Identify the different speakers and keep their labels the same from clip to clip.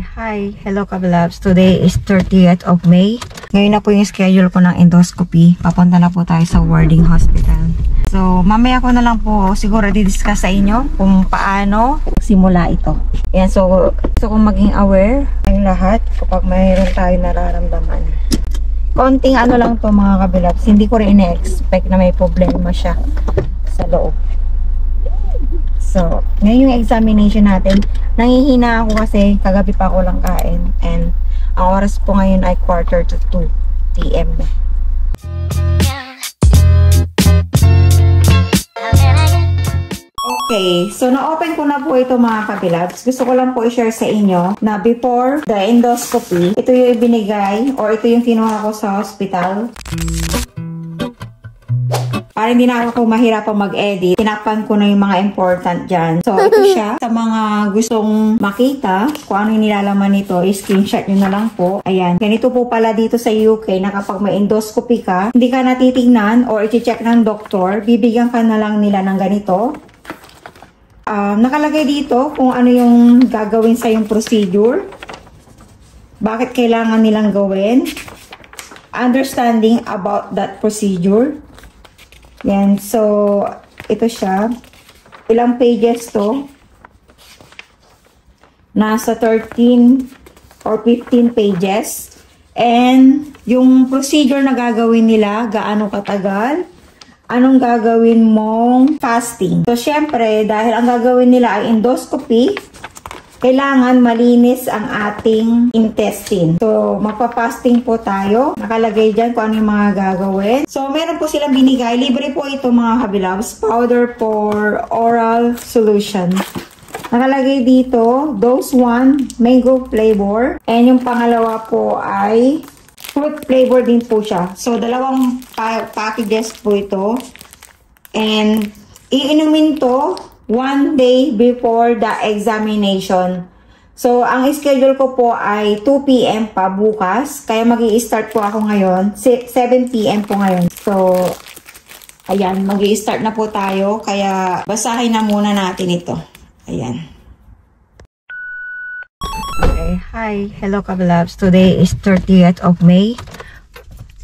Speaker 1: Hi! Hello Kabilabs! Today is 30th of May. Ngayon na po yung schedule ko ng endoscopy. Papunta na po tayo sa Warding Hospital. So, mamaya ko na lang po siguro di-discuss sa inyo kung paano simula ito. Yan, so gusto kong maging aware ng lahat kapag mayroon tayo nararamdaman. Konting ano lang to mga Kabilabs. Hindi ko rin ina-expect na may problema siya sa loob. So, ngayon yung examination natin. Nangihina ako kasi kagabi pa ako lang kain. And ang oras po ngayon ay 1:45 PM. Okay, so na-open ko na po ito mga Kabilabs. Gusto ko lang po i-share sa inyo na before the endoscopy, ito yung ibinigay or ito yung kinuha ko sa hospital. Para hindi na ako mahirapang mag-edit, tinakpan ko na yung mga important dyan. So, ito siya. Sa mga gustong makita kung ano yung nilalaman nito, screenshot nyo na lang po. Ayan. Ganito po pala dito sa UK na kapag may endoscopy ka, hindi ka natitignan or i-check ng doktor, bibigyan ka na lang nila ng ganito. Nakalagay dito kung ano yung gagawin sa yung procedure. Bakit kailangan nilang gawin. Understanding about that procedure. Yan, so, ito siya. Ilang pages to? Nasa 13 or 15 pages. And, yung procedure na gagawin nila, gaano katagal? Anong gagawin mong fasting? So, syempre, dahil ang gagawin nila ay endoscopy, kailangan malinis ang ating intestine. So, magpa-fasting po tayo. Nakalagay dyan kung ano yung mga gagawin. So, meron po silang binigay. Libre po ito mga Kabilabs. Powder for oral solution. Nakalagay dito, dose 1, mango flavor. And yung pangalawa po ay fruit flavor din po siya. So, dalawang packages po ito. And, iinumin to 1 day before the examination. So, ang schedule ko po ay 2 PM pa bukas. Kaya mag-i-start po ako ngayon. 7 PM po ngayon. So, ayan, mag-i-start na po tayo. Kaya, basahin na muna natin ito. Ayan. Okay, hi. Hello Kabilabs. Today is 30th of May.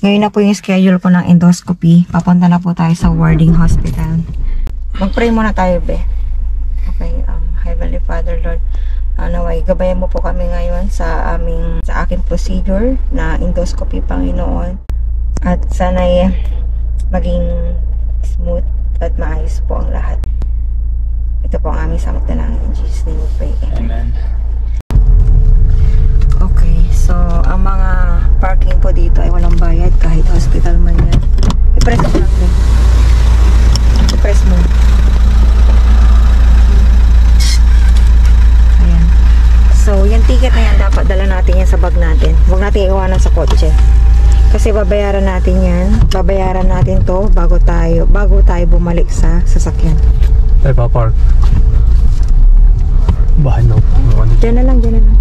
Speaker 1: Ngayon na po yung schedule ko ng endoscopy. Papunta na po tayo sa Warding Hospital. Mag-pray muna tayo, be. Okay, Heavenly Father, Lord, naway, gabayan mo po kami ngayon sa aking procedure na endoscopy, Panginoon. At sana'y maging smooth at maayos po ang lahat. Ito po ang aming samot-dalangin. In Jesus' name we pray. Amen. Okay, so ang mga parking po dito ay walang bayad kahit hospital man yan. I-press mo lang din. I-press mo. Ayan. So, yung ticket na yan, dapat dala natin yan sa bag natin. Huwag natin iwanan sa kotse. Kasi babayaran natin yan. Babayaran natin to bago tayo bumalik sa sasakyan.
Speaker 2: Tayo pa-park. Bahan na po.
Speaker 1: Diyan na lang, diyan na lang.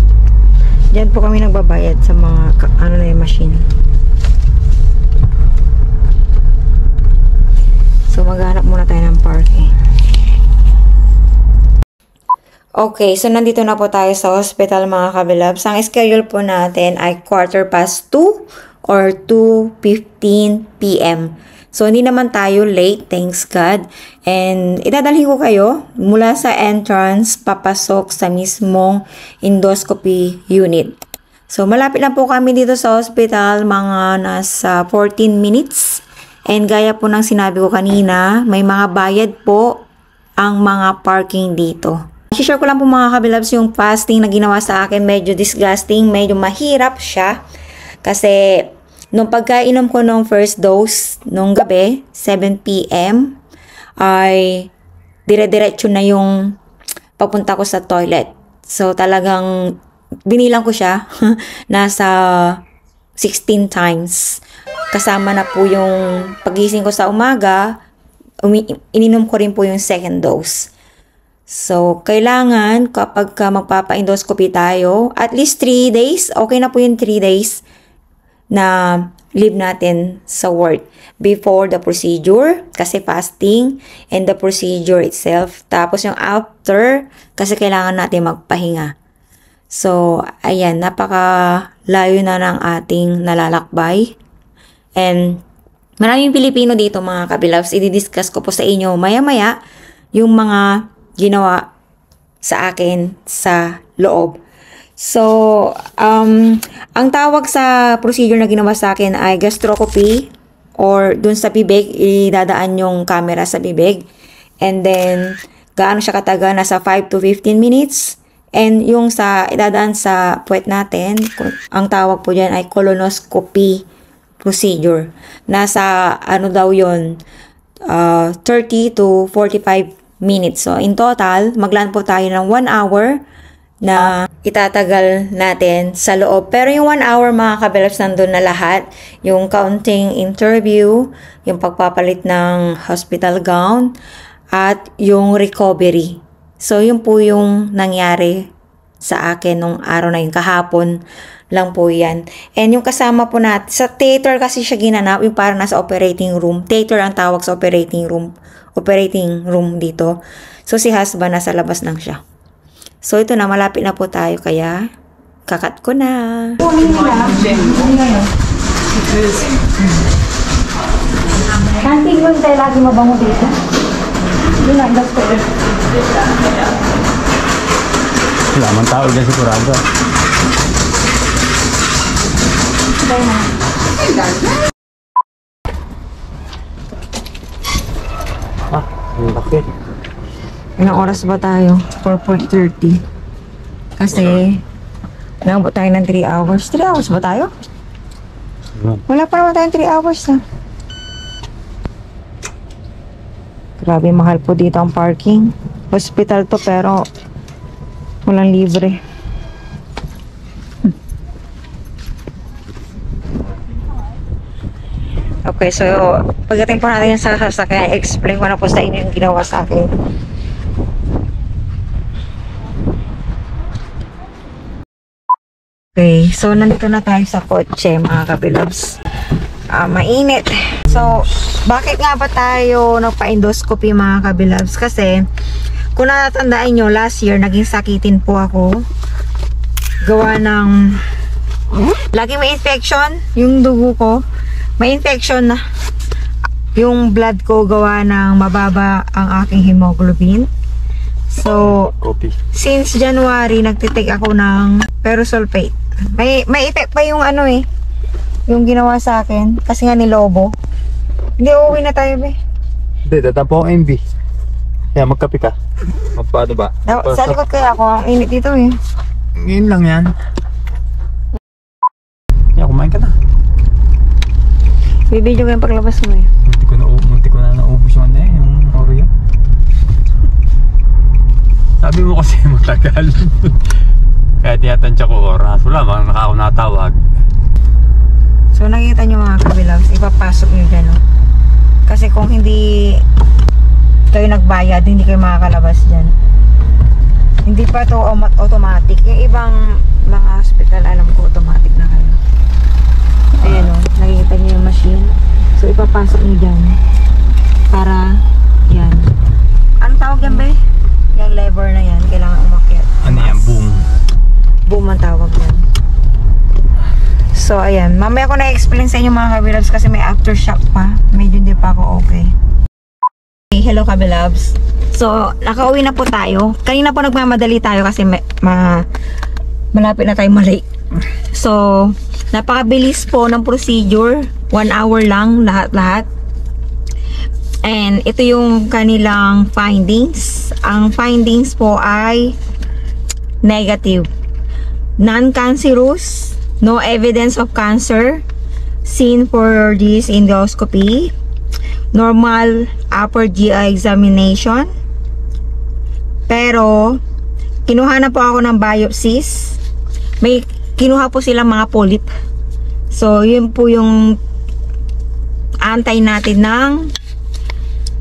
Speaker 1: Diyan po kami nagbabayad sa mga, ano na yung machine. So, maghanap muna tayo ng parking. Okay, so nandito na po tayo sa hospital mga Kabilabs. Ang schedule po natin ay 2:15 or 2:15 PM. So, hindi naman tayo late, thanks God. And, idadalhin ko kayo mula sa entrance, papasok sa mismong endoscopy unit. So, malapit na po kami dito sa hospital, mga nasa 14 minutes. And gaya po ng sinabi ko kanina, may mga bayad po ang mga parking dito. I-share ko lang po mga Kabilabs yung fasting na ginawa sa akin. Medyo disgusting, medyo mahirap siya. Kasi nung pagkainom ko ng first dose nung gabi, 7 PM, ay dire-diretso na yung papunta ko sa toilet. So talagang binilang ko siya, nasa 16 times. Kasama na po yung pagising ko sa umaga, ininom ko rin po yung second dose. So, kailangan kapag magpapa-endoscopy tayo, at least 3 days, okay na po yung 3 days na leave natin sa work before the procedure, kasi fasting, and the procedure itself. Tapos yung after, kasi kailangan natin magpahinga. So, ayan, napaka-layo na ng ating nalalakbay. And maraming Pilipino dito mga kabilabs. I-discuss ko po sa inyo maya-maya yung mga ginawa sa akin sa loob. So, ang tawag sa procedure na ginawa sa akin ay gastroscopy, or dun sa bibig, idadaan yung camera sa bibig. And then, gaano siya katagal? Nasa 5 to 15 minutes. And yung sa idadaan sa puwet natin, ang tawag po dyan ay colonoscopy procedure. Nasa ano daw yun, 30 to 45 minutes. So, in total, maglaan po tayo ng 1 hour na itatagal natin sa loob. Pero yung 1 hour mga kabilabs, nandun na lahat. Yung counting interview, yung pagpapalit ng hospital gown, at yung recovery. So, yun po yung nangyari sa akin nung araw na yun. Kahapon lang po yan. And yung kasama po natin, sa theater kasi siya ginanap, yung parang nasa operating room. Theater ang tawag sa operating room. Operating room dito. So, si husband nasa labas lang siya. So, ito na, malapit na po tayo, kaya kakat ko na. Kanting mo tayo lagi mabango dito. Yun ang gusto ko.
Speaker 2: Wala man tao dyan sigurado.
Speaker 1: Tayo na.
Speaker 2: Ang laki.
Speaker 1: Ilang oras ba tayo? 4:30. Kasi, nabot tayo ng 3 hours. 3 hours ba tayo? Wala pa naman tayong 3 hours na. Grabe, mahal po dito ang parking. Hospital to pero walang libre. Okay, so pagdating po natin sa sasakyan, explain ko na po sa inyo yung ginawa sa akin. Okay, so nandito na tayo sa kotse mga kabilabs. Mainit. So, bakit nga ba tayo nagpa-endoscopy mga kabilabs? Kasi, kung natatandaan nyo, last year, naging sakitin po ako. Gawa ng, lagi may infection, yung dugo ko. May infection na. Yung blood ko gawa ng mababa ang aking hemoglobin. So, since January, nagtitake ako ng perosulfate. May effect pa yung ano yung ginawa sa akin. Kasi nga nilobo. Hindi, uuwi na tayo, be.
Speaker 2: Hindi, tatapo ang MB. Kaya magkape ka. Magpaano ba?
Speaker 1: Sa likod kaya ako. Ang init dito
Speaker 2: Ngayon lang yan. Kaya kumain ka na.
Speaker 1: Bibidyo ko yung paglabas mo
Speaker 2: Munti ko na naubos yung ano yung Oreo. Sabi mo kasi matagal. Kaya tinatansya ko oras. Wala, mga ako natawag.
Speaker 1: So, nakikita nyo mga kabilabs, ipapasok nyo dyan, no? Kasi kung hindi kayo nagbayad, hindi kayo makakalabas dyan. Hindi pa to automatic. Yung ibang mga hospital, alam ko, automatic na kayo. Ayan, no? Nakikita nyo yung machine. So, ipapasok nyo dyan. Para, yan. Anong tawag yan, ba? Yung lever na yan, kailangan umakyat.
Speaker 2: Ano yan? Boom.
Speaker 1: Boom ang tawag yan. So, ayan. Mamaya ko na-explain sa inyo mga kabilabs kasi may aftershock pa. Medyo hindi pa ako okay. Okay, hello kabilabs. So, nakauwi na po tayo. Kanina po nagmamadali tayo kasi malapit na tayo malate. So, napakabilis po ng procedure. 1 hour lang lahat-lahat. And ito yung kanilang findings. Ang findings po ay negative. Non-cancerous. No evidence of cancer seen for this endoscopy. Normal upper GI examination. Pero, kinuha na po ako ng biopsies. May kinuha po silang mga polyp. So, yun po yung antay natin ng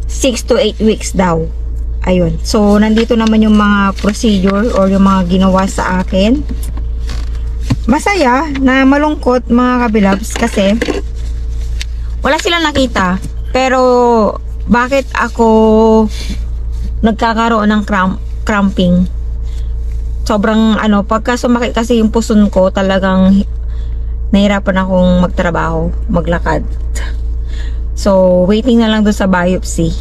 Speaker 1: 6 to 8 weeks daw. Ayun. So, nandito naman yung mga procedure or yung mga ginawa sa akin. Masaya na malungkot mga kabilabs kasi wala silang nakita. Pero bakit ako nagkakaroon ng cramping? sobrang pagka sumakit kasi yung puson ko, talagang nahirapan akong magtrabaho, maglakad. So, waiting na lang doon sa biopsy.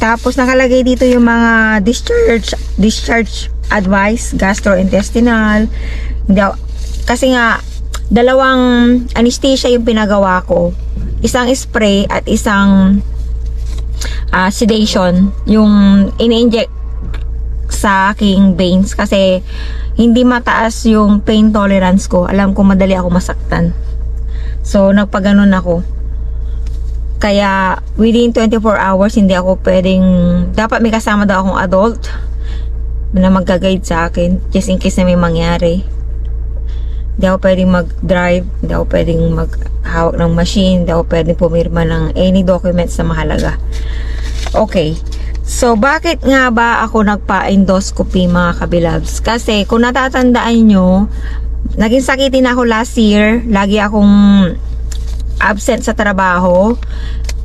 Speaker 1: Tapos, nakalagay dito yung mga discharge advice, gastrointestinal. Kasi nga, dalawang anesthesia yung pinagawa ko. Isang spray at isang sedation. Yung ini-inject sa aking veins. Kasi, hindi mataas yung pain tolerance ko. Alam ko madali ako masaktan. So, nagpaganon ako. Kaya, within 24 hours, hindi ako pwedeng, dapat may kasama daw akong adult na mag-guide sa akin, just in case na may mangyari. Hindi ako pwedeng mag-drive, hindi ako pwedeng maghawak ng machine, hindi ako pwedeng pumirma ng any documents na mahalaga. Okay. So, bakit nga ba ako nagpa-endoscopy, mga kabilabs? Kasi, kung natatandaan nyo, naging sakitin ako last year, lagi akong absent sa trabaho.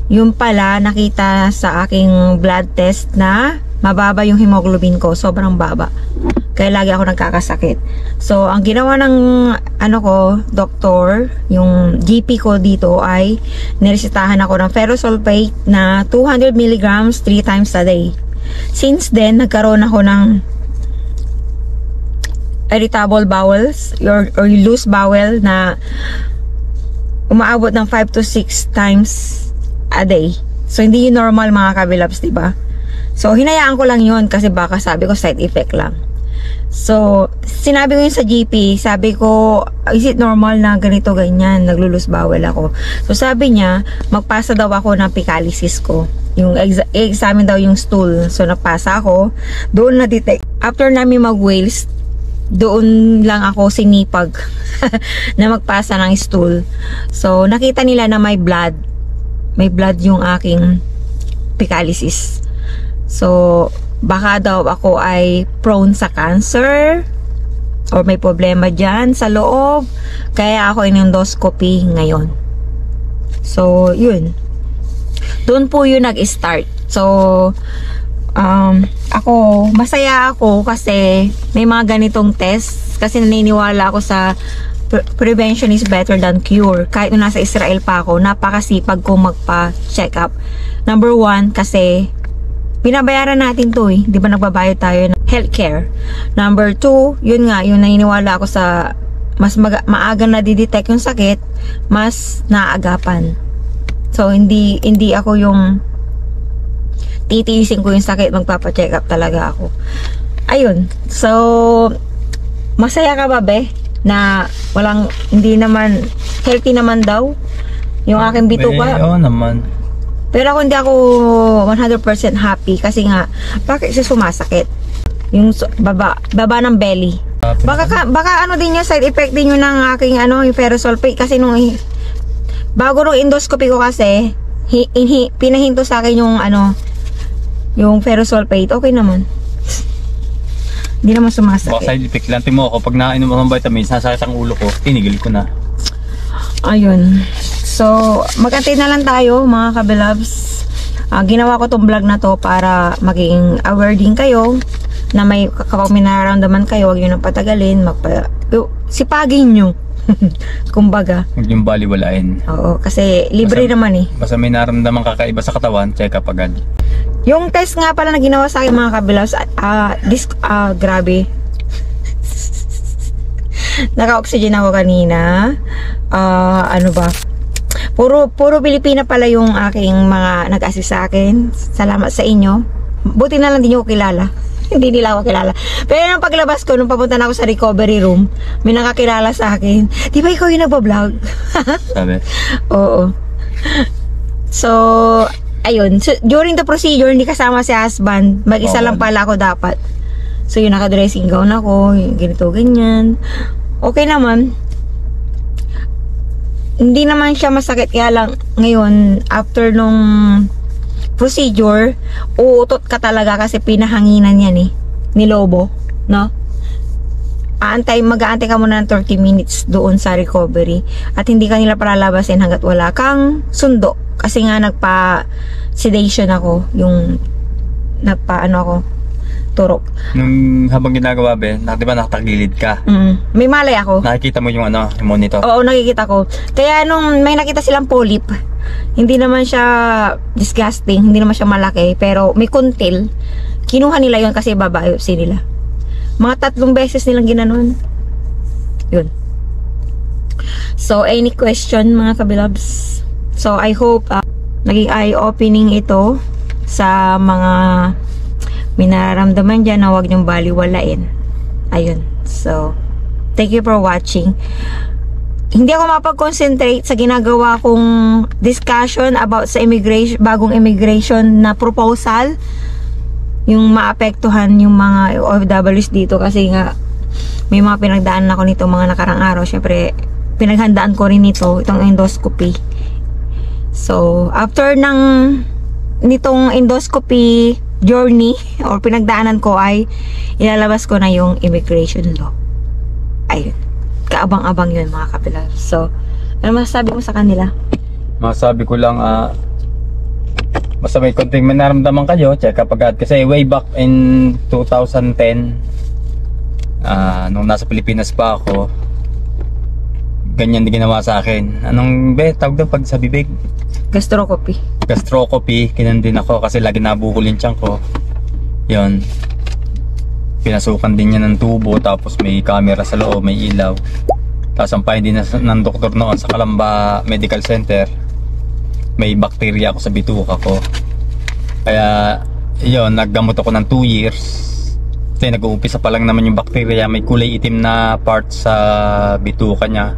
Speaker 1: Yung pala, nakita sa aking blood test na mababa yung hemoglobin ko. Sobrang baba. Kaya lagi ako nagkakasakit. So, ang ginawa ng doktor, yung GP ko dito ay niresetahan ako ng ferrosulfate na 200 mg 3 times a day. Since then, nagkaroon ako ng irritable bowels or loose bowel na umaabot ng 5 to 6 times a day. So, hindi yun normal, mga kabilabs, diba? So, hinayaan ko lang yun kasi baka sabi ko side effect lang. So, sinabi ko yun sa GP, sabi ko, is it normal na ganito, ganyan, naglulus bowel ako. So, sabi niya, magpasa daw ako ng picalysis ko. Yung examine daw yung stool. So, napasa ako. Doon na-detect. After namin mag-wales, doon lang ako sinipag na magpasa ng stool. So, nakita nila na may blood. May blood yung aking picalysis. So, baka daw ako ay prone sa cancer or may problema dyan sa loob. Kaya ako in-endoscopy ngayon. So, yun. Doon po yun nag-start. So, ako, masaya ako kasi may mga ganitong test. Kasi naniniwala ako sa prevention is better than cure. Kahit nung nasa Israel pa ako, napakasipag ko magpa-check up. Number 1, kasi binabayaran natin to eh. Di ba nagbabayad tayo ng healthcare? Number 2, yun nga, yung naniniwala ako sa mas maaga na didetect yung sakit, mas naagapan. So, hindi ako yung titiisin ko yung sakit, magpapacheck up talaga ako. Ayun. So, masaya ka ba, be? Na hindi naman, healthy naman daw yung aking bituka?
Speaker 2: Oo naman.
Speaker 1: Pero ako hindi ako 100% happy kasi nga, bakit siya sumasakit? Yung baba ng belly. Baka ano din yung side effect din yun ng aking yung ferrosulfate kasi bago nung endoscopy ko kasi, pinahinto sa akin yung ferrosulfate, okay naman. Hindi naman sumasakit.
Speaker 2: Baka side effect lang. Timo ako, pag nakainom ako ng vitamins, nasakit ang ulo ko, tinigil ko na.
Speaker 1: Ayun. So, mag-antay na lang tayo, mga kabilabs. Ginawa ko tong vlog na to para maging aware din kayo na kapag may nararamdaman kayo, huwag yun ang patagalin, sipagin nyo. Kumbaga.
Speaker 2: Huwag yung baliwalain.
Speaker 1: Oo, kasi libre naman eh.
Speaker 2: Basta may nararamdaman kakaiba sa katawan, check up agad.
Speaker 1: Yung test nga pala na ginawa sa akin, mga kabilabs, grabe. Naka-oxygen ako kanina. Ano ba? Puro Pilipina pala yung aking mga nag-assist sa akin. Salamat sa inyo. Buti na lang din nyo ko kilala. Hindi nila ako kilala. Pero nung paglabas ko, nung papunta na ako sa recovery room, may nakakilala sa akin. Di ba ikaw yung nagbablog?
Speaker 2: Sabi?
Speaker 1: Oo. So, ayun. So, during the procedure, hindi kasama si husband. Mag-isa lang pala ako dapat. So, yung naka-dressing gown ako, yung ganito, ganyan. Okay naman. Hindi naman siya masakit. Kaya lang, ngayon, after nung procedure, uutot ka talaga kasi pinahanginan yan eh. Ni Lobo, no? Mag-aantay ka muna ng 30 minutes doon sa recovery. At hindi ka nila palalabasin hanggat wala kang sundo. Kasi nga nagpa-sedation ako. Yung turok.
Speaker 2: Nung habang ginagawa, di ba nakatagilid ka?
Speaker 1: May malay ako.
Speaker 2: Nakikita mo yung yung monitor?
Speaker 1: Oo, nakikita ko. Kaya nung may nakita silang polyp, hindi naman siya disgusting, hindi naman siya malaki, pero may kuntil. Kinuha nila yon kasi babiopsy nila. Mga 3 beses nilang ginanon. Yun. So, any question mga kabilabs? So, I hope naging eye-opening ito sa mga may nararamdaman dyan na huwag niyong baliwalain. Ayun. So, thank you for watching. Hindi ako mapag-concentrate sa ginagawa kong discussion about sa immigration, bagong immigration na proposal. Yung maapektuhan yung mga OFWs dito kasi nga may mga pinagdaanan ako nito mga nakarang araw. Syempre, pinaghandaan ko rin ito, itong endoscopy. So, after nitong endoscopy journey or pinagdaanan ko ay ilalabas ko na yung immigration law. Ayun. Kaabang-abang yun mga kapilar. So, ano masasabi mo sa kanila?
Speaker 2: Masasabi ko lang, basta may konting naramdaman kayo, check up agad. Kasi way back in 2010, nung nasa Pilipinas pa ako, ganyan din ginawa sa akin. Anong tawag doon pag sa bibig?
Speaker 1: Gastroscopy.
Speaker 2: Gastroscopy, kinan din ako kasi lagi nabukol yung tiyan ko. Yun. Pinasukan din niya ng tubo, tapos may camera sa loob, may ilaw. Tapos ang pahin din ng doktor noon sa Calamba Medical Center, may bakterya ako sa bituka ko. Kaya yun, naggamot ako ng 2 years. Kasi nag-uumpisa pa lang naman yung bakterya, may kulay itim na part sa bituka niya.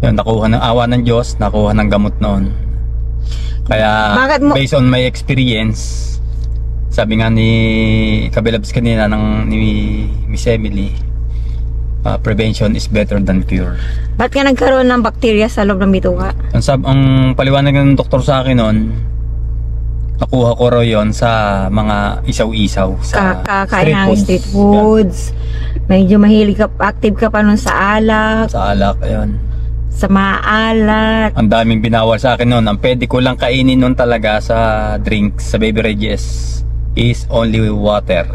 Speaker 2: Yun, nakuha ng awa ng Diyos, nakuha ng gamot noon. Kaya based on my experience, sabi nga ni Kabilabs kanina ni Miss Emily, prevention is better than cure.
Speaker 1: Ba't ka nagkaroon ng bakterya sa loob ng bituka?
Speaker 2: Ang paliwanag ng doktor sa akin noon, nakuha ko raw yun sa mga isaw-isaw sa
Speaker 1: kakain ng street foods. Medyo mahilig ka, active ka pa nun sa alak.
Speaker 2: Sa alak, ayun.
Speaker 1: Sa maalat.
Speaker 2: Ang daming binawal sa akin noon. Ang pwede ko lang kainin noon talaga sa drinks, sa beverages, is only water.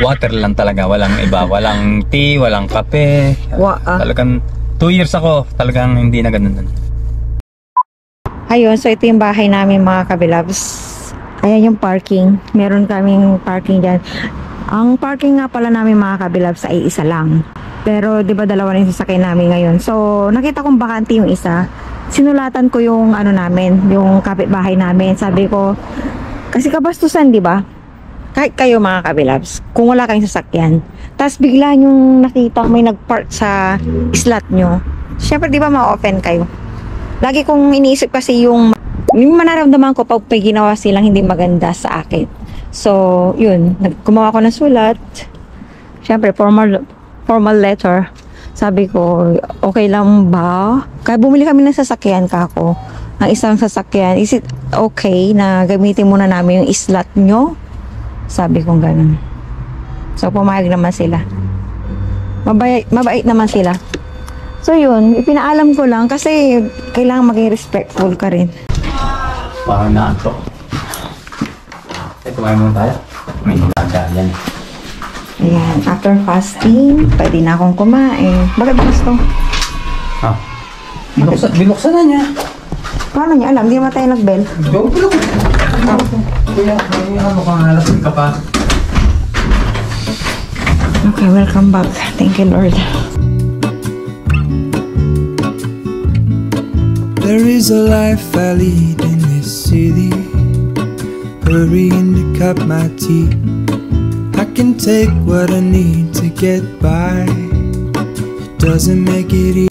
Speaker 2: Water lang talaga, walang iba. Walang tea, walang kape. Talagang 2 years ako, talagang hindi na ganun.
Speaker 1: Ayun, so ito yung bahay namin mga kabilabs. Ayan yung parking. Meron kaming parking dyan. Ang parking nga pala namin mga kabilabs ay isa lang. Pero 'di ba dalawa na yung sasakyan namin ngayon. So nakita kong bakante yung isa. Sinulatan ko yung namin, yung kapitbahay namin. Sabi ko, kasi kabastusan 'di ba? Kahit kayo mga kabilabs, kung wala kayong sasakyan, tapos bigla yung nakita may nagpark sa slot nyo, syempre 'di ba ma-open kayo. Lagi kong iniisip kasi yung manaramdaman ko pag may ginawa silang hindi maganda sa akin. So, yun, gumawa ko ng sulat. Syempre, formal letter. Sabi ko, okay lang ba? Kaya bumili kami ng sasakyan kako. Ang isang sasakyan, is it okay na gamitin muna namin yung slot nyo? Sabi ko ganun. So, pumayag naman sila. Mabait naman sila. So, yun, ipinaalam ko lang kasi kailangan maging respectful ka rin.
Speaker 2: Parang naantok. Kumain muna tayo. May nilaga yan.
Speaker 1: Ayan, after fasting, pwede na akong kumain. Bakit gusto?
Speaker 2: Binuksan na niya.
Speaker 1: Paano niya alam? Hindi naman tayo nag-bell.
Speaker 2: Kuya, ano ka nga, lasing ka pa.
Speaker 1: Okay, welcome back. Thank you, Lord.
Speaker 3: There is a life I lead in this city, hurrying to cut my teeth. I can take what I need to get by. It doesn't make it easy.